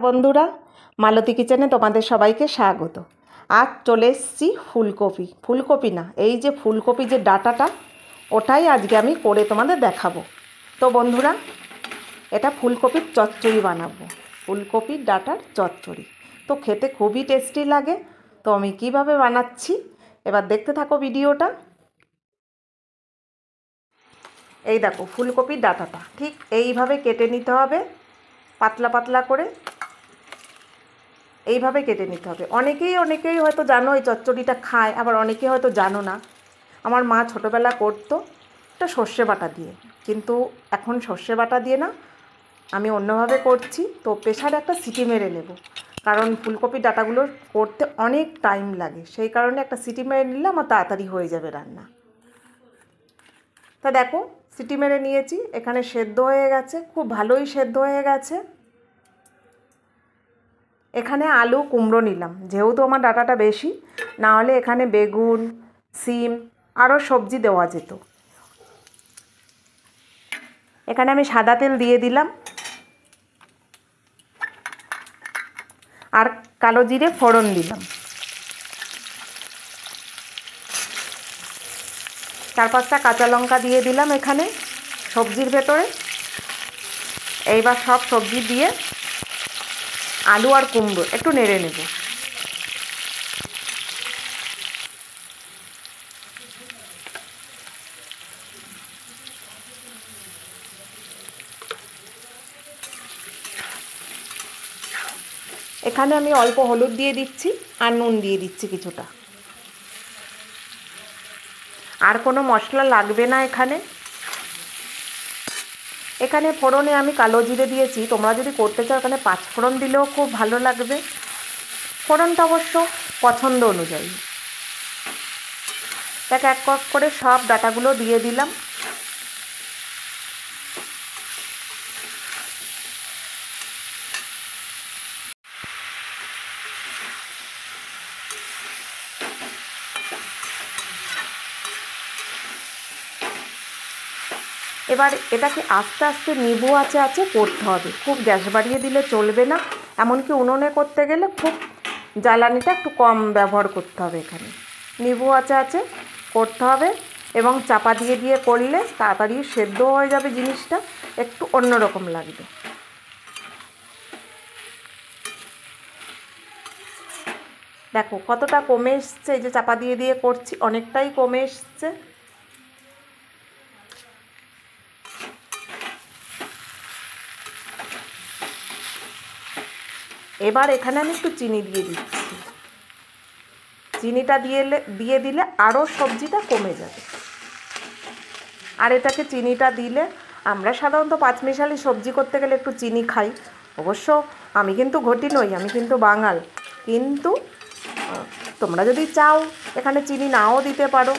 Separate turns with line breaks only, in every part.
বন্ধুরা, মালতী কিচেনে তোমাদের সবাইকে স্বাগত। আজ চলে এসেছি ফুলকপি না, এই যে ফুলকপি যে ডাঁটাটা, ওটাই আজকে আমি করে তোমাদের দেখাবো। তো বন্ধুরা, এটা ফুলকপির চচ্চড়ি বানাবো, ফুলকপির ডাঁটার চচ্চড়ি। তো খেতে খুবই টেস্টি লাগে। তো আমি কিভাবে বানাচ্ছি এবার দেখতে থাকো ভিডিওটা। এই দেখো, ফুলকপির ডাঁটাটা ঠিক এইভাবে কেটে নিতে হবে, পাতলা পাতলা করে এইভাবে কেটে নিতে হবে। অনেকেই হয়তো জানো এই চচ্চড়িটা খায়, আবার অনেকেই হয়তো জানো না। আমার মা ছোটোবেলা করতো এটা সর্ষে বাটা দিয়ে, কিন্তু এখন সর্ষে বাটা দিয়ে না, আমি অন্যভাবে করছি। তো প্রেসারে একটা সিটি মেরে নেব, কারণ ফুলকপির ডাঁটাগুলো করতে অনেক টাইম লাগে, সেই কারণে একটা সিটি মেরে নিলে আমার তাড়াতাড়ি হয়ে যাবে রান্না। তা দেখো, সিটি মেরে নিয়েছি, এখানে সেদ্ধ হয়ে গেছে, খুব ভালোই সেদ্ধ হয়ে গেছে। এখানে আলু কুমড়ো নিলাম, যেহেতু আমার ডাঁটাটা বেশি, না হলে এখানে বেগুন, সিম আরও সবজি দেওয়া যেত। এখানে আমি সাদা তেল দিয়ে দিলাম, আর কালো জিরে ফোড়ন দিলাম, 4-5টা কাঁচা লঙ্কা দিয়ে দিলাম এখানে সবজির ভেতরে। এইবার সব সবজি দিয়ে আলু আর কুমড়ো একটু নেড়ে নেব। এখানে আমি অল্প হলুদ দিয়ে দিচ্ছি আর নুন দিয়ে দিচ্ছি কিছুটা। আর কোনো মশলা লাগবে না এখানে। এখানে ফোড়নে আমি কালো জিরে দিয়েছি, তোমরা যদি করতে চাও এখানে 5 ফোড়ন দিলেও খুব ভালো লাগবে। ফোড়নটা অবশ্য পছন্দ অনুযায়ী। এক এক করে সব ডাঁটাগুলো দিয়ে দিলাম। এবার এটাকে আস্তে আস্তে নিবু আছে করতে হবে, খুব গ্যাস বাড়িয়ে দিলে চলবে না। এমনকি উনুনে করতে গেলে খুব জ্বালানিটা একটু কম ব্যবহার করতে হবে। এখানে নিবু আছে করতে হবে, এবং চাপা দিয়ে দিয়ে করলে তাড়াতাড়ি সেদ্ধ হয়ে যাবে, জিনিসটা একটু অন্যরকম লাগবে। দেখো কতটা কমে এসছে, এই যে চাপা দিয়ে দিয়ে করছি, অনেকটাই কমে এসছে। এবার এখানে আমি একটু চিনি দিয়ে দিচ্ছি। চিনিটা দিয়ে দিলে আরও সবজিটা কমে যাবে। আর এটাকে চিনিটা দিলে, আমরা সাধারণত পাঁচমিশালি সবজি করতে গেলে একটু চিনি খাই। অবশ্য আমি কিন্তু ঘটি নই, আমি কিন্তু বাঙাল। কিন্তু তোমরা যদি চাও এখানে চিনি নাও দিতে পারো।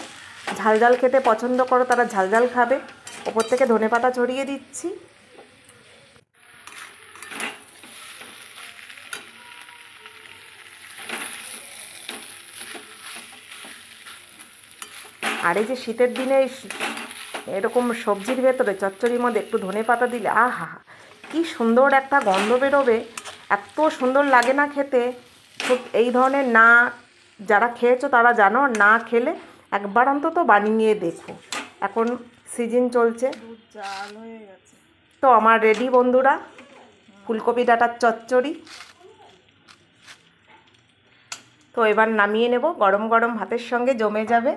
ঝাল খেতে পছন্দ করো তারা ঝাল খাবে। ওপর থেকে ধনেপাতা ছড়িয়ে দিচ্ছি। আর এই যে শীতের দিনে এরকম সবজির ভেতরে চচ্চড়ির মধ্যে একটু ধনেপাতা দিলে আহা, কি সুন্দর একটা গন্ধ বেরোবে, এত সুন্দর লাগে না খেতে। খুব এই ধরনের না যারা খেয়েছো তারা জানো, না খেলে একবার অন্তত বানিয়ে দেখো। এখন সিজন চলছে, তো আমার রেডি বন্ধুরা ফুলকপি ডাঁটার চচ্চড়ি। তো এবার নামিয়ে নেব, গরম গরম ভাতের সঙ্গে জমে যাবে।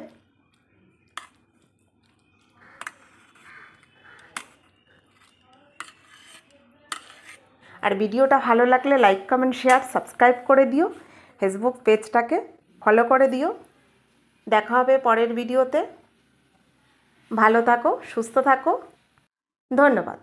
আর ভিডিওটা ভালো লাগলে লাইক কমেন্ট শেয়ার সাবস্ক্রাইব করে দিও, ফেসবুক পেজটাকে ফলো করে দিও। দেখা হবে পরের ভিডিওতে। ভালো থাকো, সুস্থ থাকো, ধন্যবাদ।